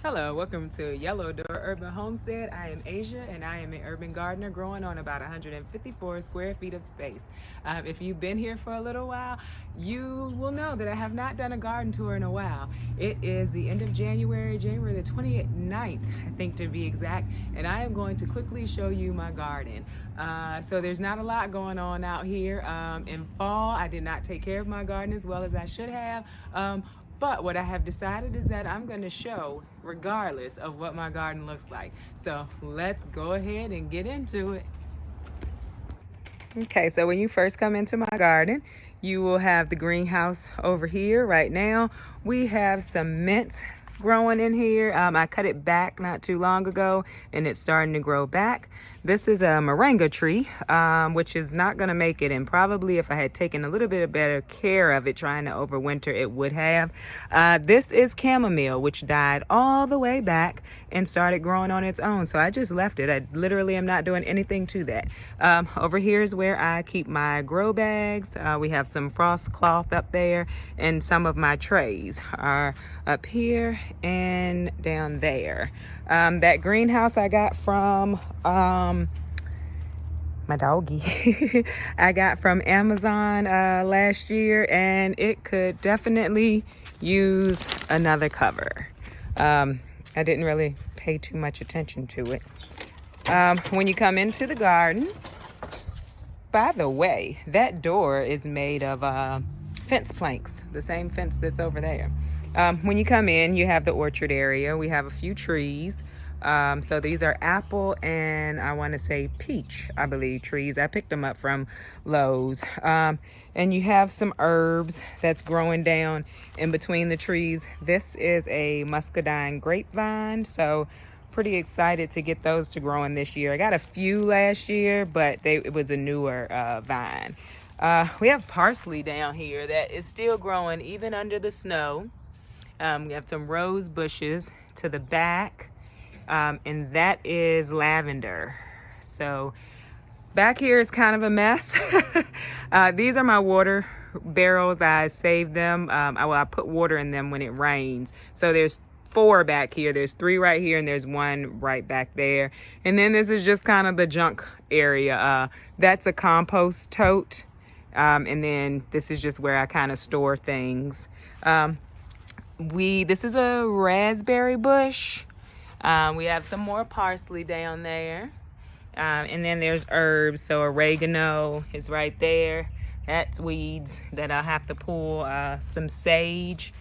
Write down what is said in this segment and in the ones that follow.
Hello, welcome to Yellow Door Urban Homestead. I am Asia and I am an urban gardener growing on about 154 square feet of space. If you've been here for a little while, you will know that I have not done a garden tour in a while. It is the end of January the 29th, I think to be exact, and I am going to quickly show you my garden. So there's not a lot going on out here. In fall, I did not take care of my garden as well as I should have. But what I have decided is that I'm going to show regardless of what my garden looks like. So let's go ahead and get into it. Okay, so when you first come into my garden, you will have the greenhouse over here. Right now, we have some mint growing in here. I cut it back not too long ago and it's starting to grow back. This is a moringa tree, which is not going to make it, and probably if I had taken a little bit of better care of it trying to overwinter, it would have. This is chamomile, which died all the way back and started growing on its own, so I just left it. I literally am not doing anything to that. Over here is where I keep my grow bags. We have some frost cloth up there, and some of my trays are up here and down there. That greenhouse I got from my doggy I got from Amazon last year, and it could definitely use another cover. I didn't really pay too much attention to it. When you come into the garden, by the way, that door is made of fence planks, the same fence that's over there. When you come in, you have the orchard area. We have a few trees. So these are apple and I want to say peach, I believe, trees. I picked them up from Lowe's. And you have some herbs that's growing down in between the trees. This is a muscadine grapevine, so pretty excited to get those to growing this year. I got a few last year, but it was a newer vine. We have parsley down here that is still growing even under the snow. We have some rose bushes to the back. And that is lavender. So back here is kind of a mess. These are my water barrels. I saved them. I put water in them when it rains. So there's 4 back here. There's 3 right here and there's 1 right back there. And then this is just kind of the junk area. That's a compost tote. And then this is just where I kind of store things. This is a raspberry bush. We have some more parsley down there. And then there's herbs. So oregano is right there. That's weeds that I'll have to pull. Some sage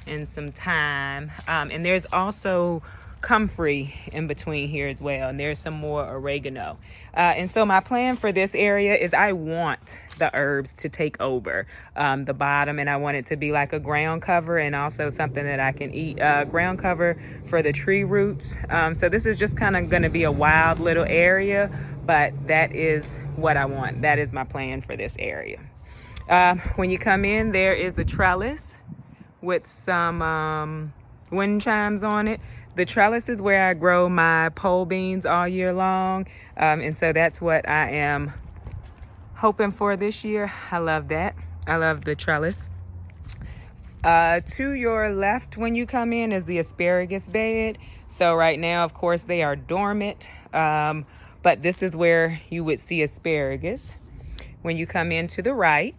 and some thyme. And there's also comfrey in between here as well. And there's some more oregano. And so my plan for this area is I want the herbs to take over the bottom, and I want it to be like a ground cover and also something that I can eat. Ground cover for the tree roots. So this is just kind of going to be a wild little area, but that is what I want. That is my plan for this area. When you come in, there is a trellis with some wind chimes on it. The trellis is where I grow my pole beans all year long. And so that's what I am hoping for this year. I love that. I love the trellis. To your left when you come in is the asparagus bed. So right now, of course, they are dormant. But this is where you would see asparagus. When you come in to the right,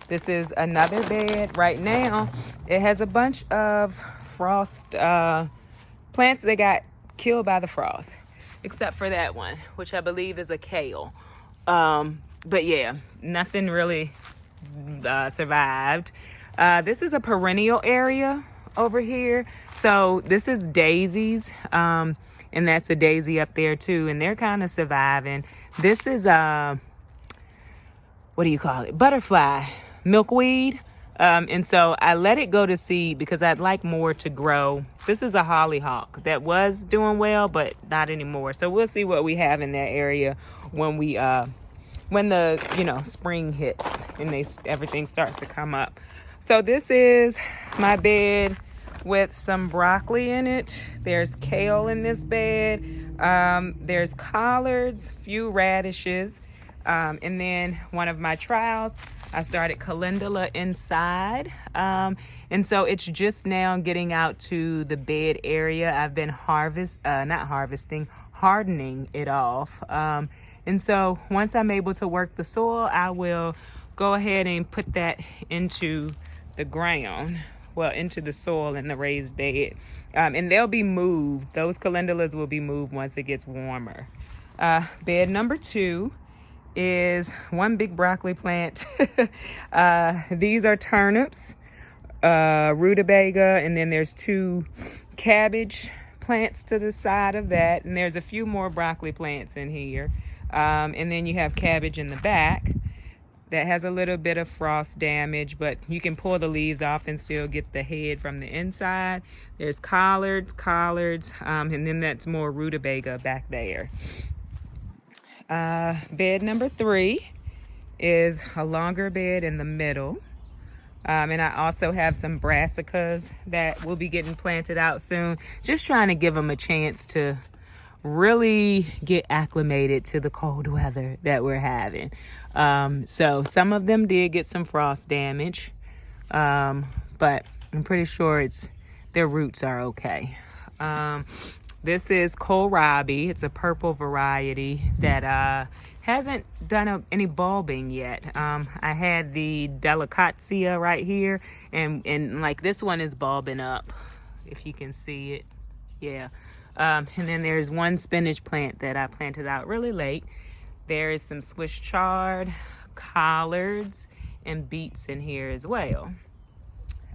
this is another bed. Right now, it has a bunch of frost plants that got killed by the frost, except for that one, which I believe is a kale. But yeah, nothing really survived. This is a perennial area over here. So this is daisies, and that's a daisy up there too, and they're kind of surviving. This is what do you call it? Butterfly milkweed. And so I let it go to seed because I'd like more to grow. This is a hollyhock that was doing well, but not anymore. So we'll see what we have in that area when we when the spring hits and everything starts to come up. So this is my bed with some broccoli in it. There's kale in this bed. There's collards, few radishes, and then one of my trials. I started calendula inside. And so it's just now getting out to the bed area. I've been hardening it off. And so once I'm able to work the soil, I will go ahead and put that into the ground, well, into the soil in the raised bed. And they'll be moved. Those calendulas will be moved once it gets warmer. Bed number 2 is one big broccoli plant. These are turnips, rutabaga, and then there's 2 cabbage plants to the side of that, and there's a few more broccoli plants in here. And then you have cabbage in the back that has a little bit of frost damage, but you can pull the leaves off and still get the head from the inside. There's collards, and then that's more rutabaga back there. Bed number 3 is a longer bed in the middle. And I also have some brassicas that will be getting planted out soon. Just trying to give them a chance to really get acclimated to the cold weather that we're having. So some of them did get some frost damage, but I'm pretty sure their roots are okay. This is kohlrabi. It's a purple variety that hasn't done any bulbing yet. I had the delicacia right here, and like this one is bulbing up, if you can see it. Yeah. And then there's one spinach plant that I planted out really late. There is some Swiss chard, collards, and beets in here as well.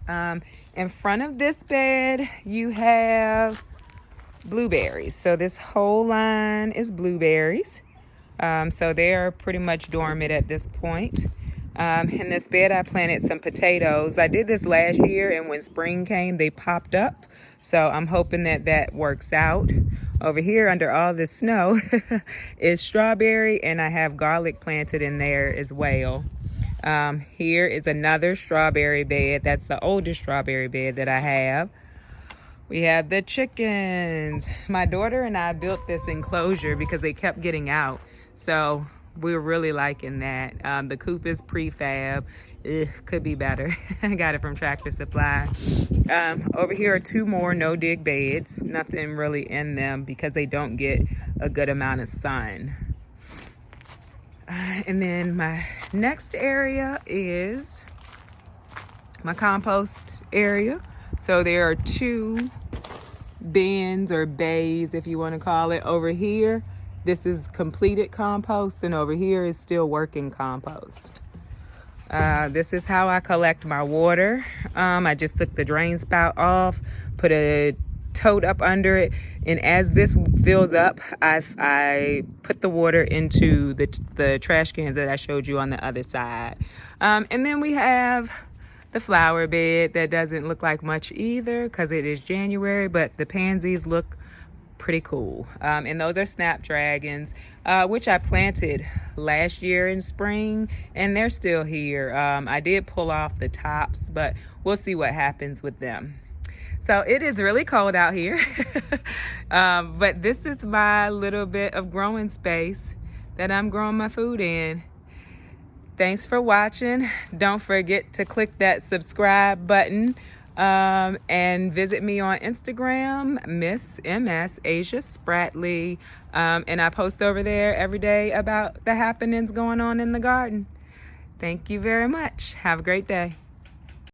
In front of this bed, you have blueberries. So this whole line is blueberries. So they are pretty much dormant at this point. In this bed, I planted some potatoes. I did this last year, and when spring came, they popped up. So I'm hoping that works out. Over here under all this snow is strawberry, and I have garlic planted in there as well. Here is another strawberry bed. That's the oldest strawberry bed that I have. We have the chickens. My daughter and I built this enclosure because they kept getting out. So we're really liking that. The coop is prefab. Could be better. I got it from Tractor Supply. Over here are 2 more no-dig beds. Nothing really in them because they don't get a good amount of sun. And then my next area is my compost area. So there are 2 bins or bays, if you want to call it, over here. This is completed compost, and over here is still working compost. This is how I collect my water. I just took the drain spout off, put a tote up under it, and as this fills up, I put the water into the trash cans that I showed you on the other side. And then we have the flower bed that doesn't look like much either because it is January, but the pansies look pretty cool. And those are snapdragons, which I planted last year in spring, and they're still here. I did pull off the tops, but we'll see what happens with them. So it is really cold out here. But this is my little bit of growing space that I'm growing my food in. Thanks for watching. Don't forget to click that subscribe button. And visit me on Instagram, Miss MS Asia Spratley. And I post over there every day about the happenings going on in the garden. Thank you very much. Have a great day.